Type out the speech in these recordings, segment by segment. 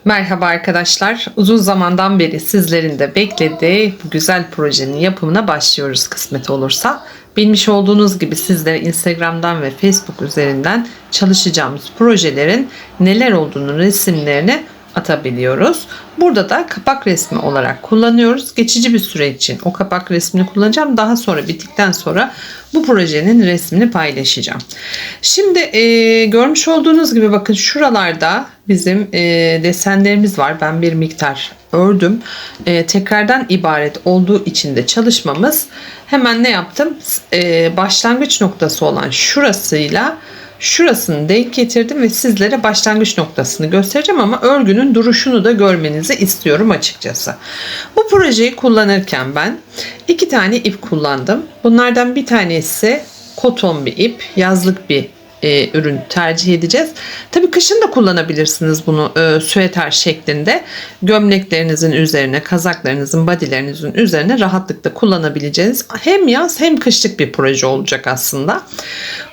Merhaba arkadaşlar. Uzun zamandan beri sizlerin de beklediği bu güzel projenin yapımına başlıyoruz kısmet olursa. Bilmiş olduğunuz gibi sizlere Instagram'dan ve Facebook üzerinden çalışacağımız projelerin neler olduğunu resimlerini atabiliyoruz. Burada da kapak resmi olarak kullanıyoruz. Geçici bir süre için o kapak resmini kullanacağım. Daha sonra bittikten sonra bu projenin resmini paylaşacağım. Şimdi görmüş olduğunuz gibi bakın şuralarda bizim desenlerimiz var. Ben bir miktar ördüm. Tekrardan ibaret olduğu için de çalışmamız hemen ne yaptım? Başlangıç noktası olan şurasıyla şurasını denk getirdim ve sizlere başlangıç noktasını göstereceğim ama örgünün duruşunu da görmenizi istiyorum açıkçası. Bu projeyi kullanırken ben 2 tane ip kullandım. Bunlardan bir tanesi koton bir ip, yazlık bir ürün tercih edeceğiz. Tabii kışın da kullanabilirsiniz bunu süeter şeklinde. Gömleklerinizin üzerine, kazaklarınızın, bodylerinizin üzerine rahatlıkla kullanabileceğiniz hem yaz hem kışlık bir proje olacak aslında.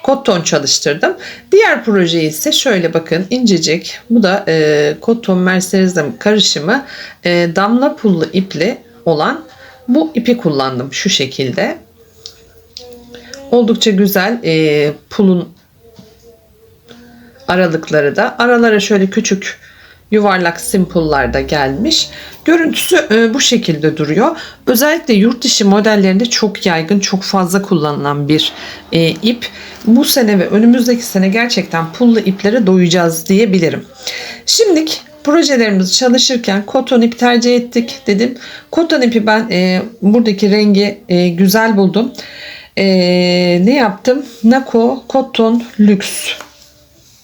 Koton çalıştırdım. Diğer projeyi ise şöyle bakın incecik. Bu da koton mercerizm karışımı damla pullu ipli olan bu ipi kullandım şu şekilde. Oldukça güzel pulun aralıkları da aralara şöyle küçük yuvarlak simpullar da gelmiş. Görüntüsü bu şekilde duruyor. Özellikle yurt dışı modellerinde çok yaygın, çok fazla kullanılan bir ip. Bu sene ve önümüzdeki sene gerçekten pullu iplere doyacağız diyebilirim. Şimdilik projelerimizi çalışırken koton ip tercih ettik dedim. Koton ipi ben buradaki rengi güzel buldum. Ne yaptım? Nako Cotton Lux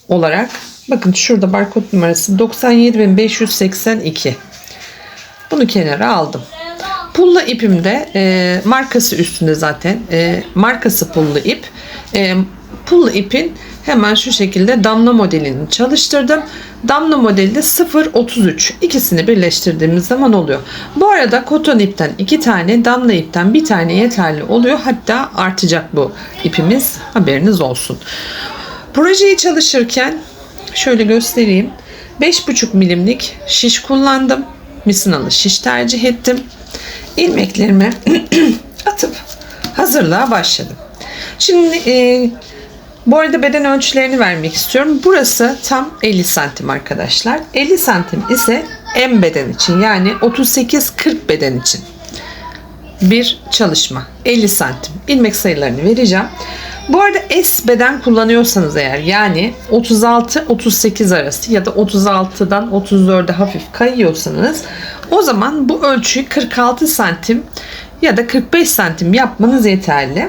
olarak bakın şurada barkod numarası 97582. Bunu kenara aldım. Pullu ipim de markası üstünde zaten. Markası pullu ip. Pullu ipin hemen şu şekilde damla modelini çalıştırdım. Damla modeli de 0.33. İkisini birleştirdiğimiz zaman oluyor. Bu arada koton ipten 2 tane, damla ipten 1 tane yeterli oluyor. Hatta artacak bu ipimiz. Haberiniz olsun. Projeyi çalışırken şöyle göstereyim. 5,5 milimlik şiş kullandım. Misinalı şiş tercih ettim. İlmeklerimi atıp hazırlığa başladım. Şimdi bu arada beden ölçülerini vermek istiyorum. Burası tam 50 santim arkadaşlar. 50 santim ise M beden için yani 38-40 beden için bir çalışma. 50 santim. İlmek sayılarını vereceğim. Bu arada S beden kullanıyorsanız eğer yani 36-38 arası ya da 36'dan 34'e hafif kayıyorsanız o zaman bu ölçüyü 46 santim ya da 45 santim yapmanız yeterli.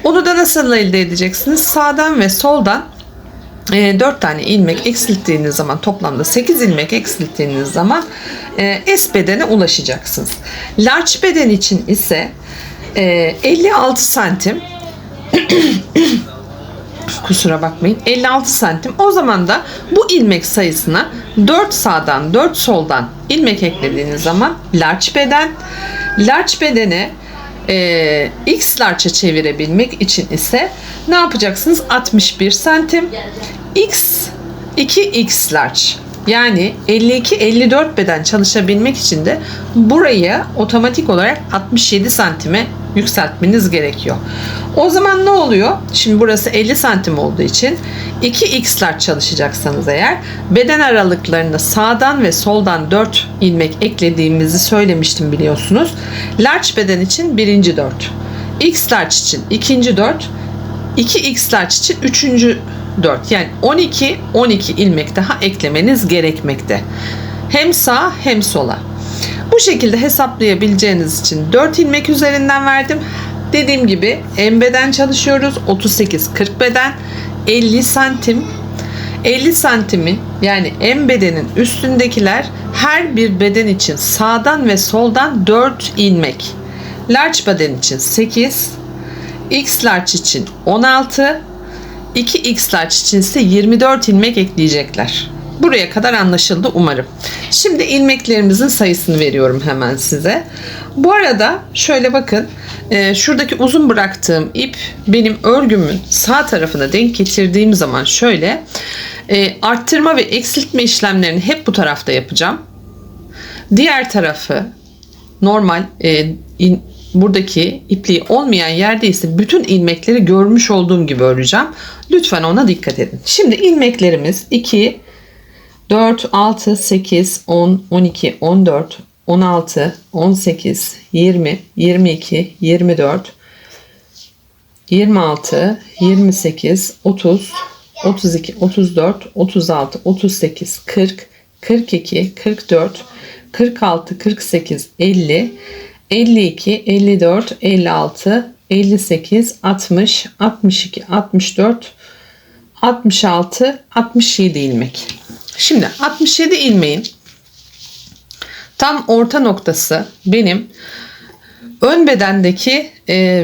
Onu da nasıl elde edeceksiniz? Sağdan ve soldan 4 tane ilmek eksilttiğiniz zaman toplamda 8 ilmek eksilttiğiniz zaman S bedene ulaşacaksınız. Large beden için ise 56 santim kusura bakmayın 56 santim. O zaman da bu ilmek sayısına 4 sağdan 4 soldan ilmek eklediğiniz zaman large beden. Large bedene X large'a çevirebilmek için ise ne yapacaksınız? 61 santim X 2X large yani 52-54 beden çalışabilmek için de burayı otomatik olarak 67 santime yükseltmeniz gerekiyor. O zaman ne oluyor? Şimdi burası 50 santim olduğu için 2x large çalışacaksanız eğer beden aralıklarında sağdan ve soldan 4 ilmek eklediğimizi söylemiştim biliyorsunuz. Large beden için birinci 4, x large için ikinci 4, 2x large için üçüncü 4 yani 12 ilmek daha eklemeniz gerekmekte. Hem sağa hem sola. Bu şekilde hesaplayabileceğiniz için 4 ilmek üzerinden verdim. Dediğim gibi M beden çalışıyoruz. 38-40 beden 50 santim. 50 santimin yani M bedenin üstündekiler her bir beden için sağdan ve soldan 4 ilmek. Large beden için 8, X large için 16, 2X large için ise 24 ilmek ekleyecekler. Buraya kadar anlaşıldı umarım. Şimdi ilmeklerimizin sayısını veriyorum hemen size. Bu arada şöyle bakın. Şuradaki uzun bıraktığım ip benim örgümün sağ tarafına denk getirdiğim zaman şöyle Arttırma ve eksiltme işlemlerini hep bu tarafta yapacağım. Diğer tarafı normal buradaki ipliği olmayan yerde ise bütün ilmekleri görmüş olduğum gibi öreceğim. Lütfen ona dikkat edin. Şimdi ilmeklerimiz 2, 4, 6, 8, 10, 12, 14, 16, 18, 20, 22, 24, 26, 28, 30, 32, 34, 36, 38, 40, 42, 44, 46, 48, 50, 52, 54, 56, 58, 60, 62, 64, 66, 67 ilmek. Şimdi 67 ilmeğin tam orta noktası benim ön bedendeki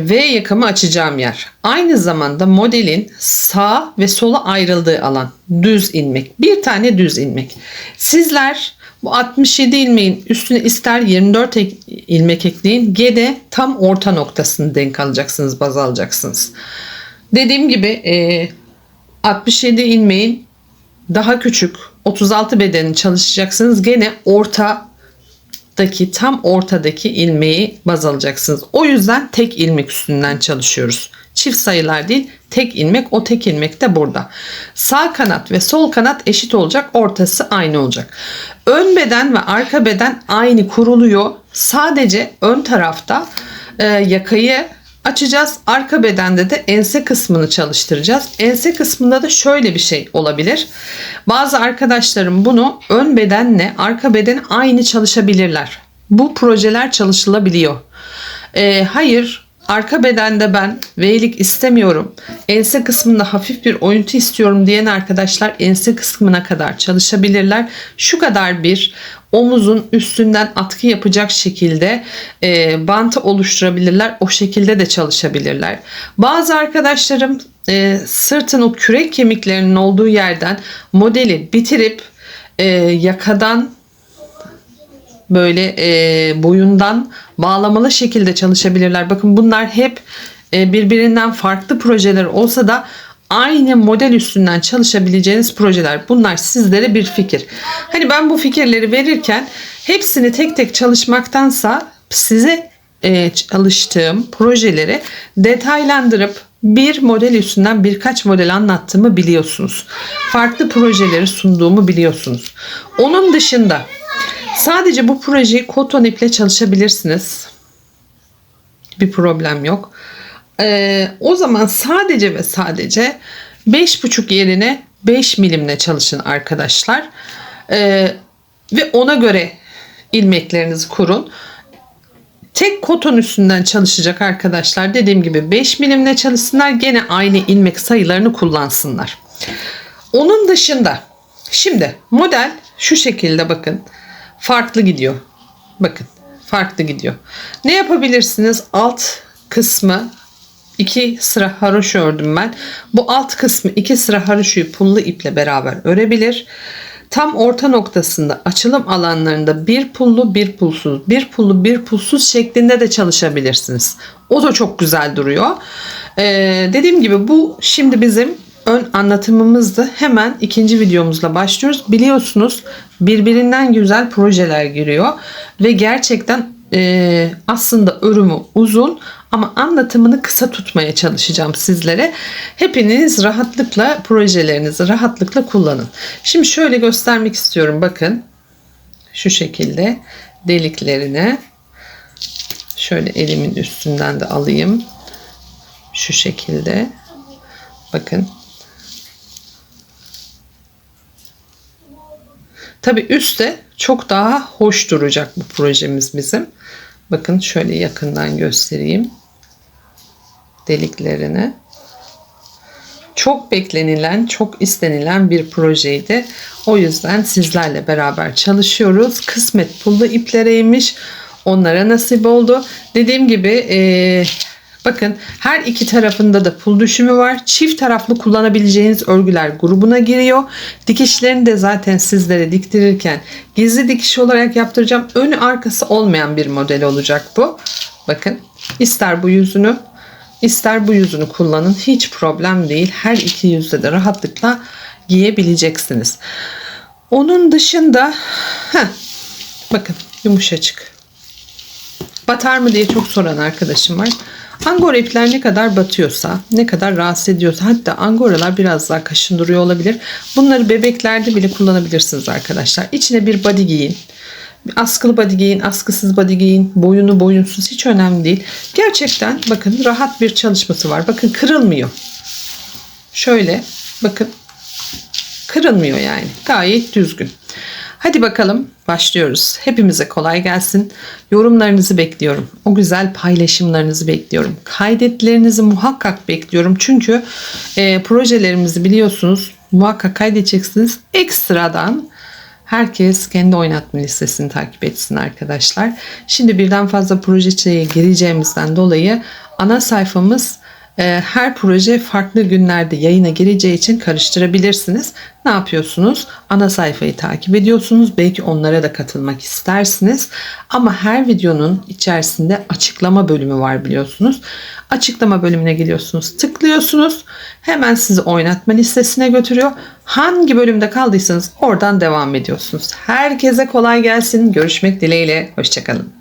V yakamı açacağım yer. Aynı zamanda modelin sağ ve sola ayrıldığı alan. Düz ilmek. Bir tane düz ilmek. Sizler bu 67 ilmeğin üstüne ister 24 ilmek ekleyin. Gene tam orta noktasını denk alacaksınız, baz alacaksınız. Dediğim gibi 67 ilmeğin daha küçük 36 bedeni çalışacaksınız. Gene tam ortadaki ilmeği baz alacaksınız. O yüzden tek ilmek üstünden çalışıyoruz. Çift sayılar değil, tek ilmek. O tek ilmek de burada. Sağ kanat ve sol kanat eşit olacak. Ortası aynı olacak. Ön beden ve arka beden aynı kuruluyor. Sadece ön tarafta yakayı açacağız. Arka bedende de ense kısmını çalıştıracağız. Ense kısmında da şöyle bir şey olabilir. Bazı arkadaşlarım bunu ön bedenle arka beden aynı çalışabilirler. Bu projeler çalışılabiliyor. Hayır, arka bedende ben V'lik istemiyorum, ense kısmında hafif bir oyuntu istiyorum diyen arkadaşlar ense kısmına kadar çalışabilirler. Şu kadar bir omuzun üstünden atkı yapacak şekilde bantı oluşturabilirler. O şekilde de çalışabilirler. Bazı arkadaşlarım sırtın o kürek kemiklerinin olduğu yerden modeli bitirip yakadan böyle boyundan bağlamalı şekilde çalışabilirler. Bakın bunlar hep birbirinden farklı projeler olsa da aynı model üstünden çalışabileceğiniz projeler. Bunlar sizlere bir fikir. Hani ben bu fikirleri verirken hepsini tek tek çalışmaktansa size çalıştığım projeleri detaylandırıp bir model üstünden birkaç model anlattığımı biliyorsunuz. Farklı projeleri sunduğumu biliyorsunuz. Onun dışında sadece bu projeyi koton iple çalışabilirsiniz. Bir problem yok. O zaman sadece ve sadece 5,5 yerine 5 milimle çalışın arkadaşlar. Ve ona göre ilmeklerinizi kurun. Tek koton üstünden çalışacak arkadaşlar dediğim gibi 5 milimle çalışsınlar. Gene aynı ilmek sayılarını kullansınlar. Onun dışında şimdi model şu şekilde bakın. Farklı gidiyor. Bakın farklı gidiyor. Ne yapabilirsiniz? Alt kısmı 2 sıra haroşa ördüm ben. Bu alt kısmı 2 sıra haroşayı pullu iple beraber örebilir. Tam orta noktasında açılım alanlarında bir pullu bir pulsuz, bir pullu bir pulsuz şeklinde de çalışabilirsiniz. O da çok güzel duruyor. Dediğim gibi bu şimdi bizim ön anlatımımızdı. Hemen ikinci videomuzla başlıyoruz. Biliyorsunuz birbirinden güzel projeler giriyor ve gerçekten aslında örümü uzun ama anlatımını kısa tutmaya çalışacağım sizlere. Hepiniz rahatlıkla projelerinizi rahatlıkla kullanın. Şimdi şöyle göstermek istiyorum. Bakın şu şekilde deliklerine şöyle elimin üstünden de alayım. Şu şekilde bakın. Tabii üstte çok daha hoş duracak bu projemiz bizim. Bakın şöyle yakından göstereyim deliklerini. Çok beklenilen, çok istenilen bir projeydi. O yüzden sizlerle beraber çalışıyoruz. Kısmet pullu iplereymiş. Onlara nasip oldu. Dediğim gibi bakın her iki tarafında da pul düşümü var. Çift taraflı kullanabileceğiniz örgüler grubuna giriyor. Dikişlerini de zaten sizlere diktirirken gizli dikiş olarak yaptıracağım. Önü arkası olmayan bir model olacak bu. Bakın ister bu yüzünü ister bu yüzünü kullanın. Hiç problem değil. Her iki yüzde de rahatlıkla giyebileceksiniz. Onun dışında bakın yumuşacık. Batar mı diye çok soran arkadaşım var. Angora ipler ne kadar batıyorsa, ne kadar rahatsız ediyorsa, hatta angoralar biraz daha kaşındırıyor olabilir. Bunları bebeklerde bile kullanabilirsiniz arkadaşlar. İçine bir body giyin. Askılı body giyin, askısız body giyin, boyunu boyunsuz hiç önemli değil. Gerçekten bakın rahat bir çalışması var. Bakın kırılmıyor. Şöyle bakın kırılmıyor yani. Gayet düzgün. Hadi bakalım başlıyoruz. Hepimize kolay gelsin. Yorumlarınızı bekliyorum. O güzel paylaşımlarınızı bekliyorum. Kaydetlerinizi muhakkak bekliyorum. Çünkü projelerimizi biliyorsunuz muhakkak kaydedeceksiniz. Ekstradan herkes kendi oynatma listesini takip etsin arkadaşlar. Şimdi birden fazla projeye gireceğimizden dolayı ana sayfamız her proje farklı günlerde yayına gireceği için karıştırabilirsiniz. Ne yapıyorsunuz? Ana sayfayı takip ediyorsunuz. Belki onlara da katılmak istersiniz. Ama her videonun içerisinde açıklama bölümü var biliyorsunuz. Açıklama bölümüne geliyorsunuz. Tıklıyorsunuz. Hemen sizi oynatma listesine götürüyor. Hangi bölümde kaldıysanız oradan devam ediyorsunuz. Herkese kolay gelsin. Görüşmek dileğiyle. Hoşça kalın.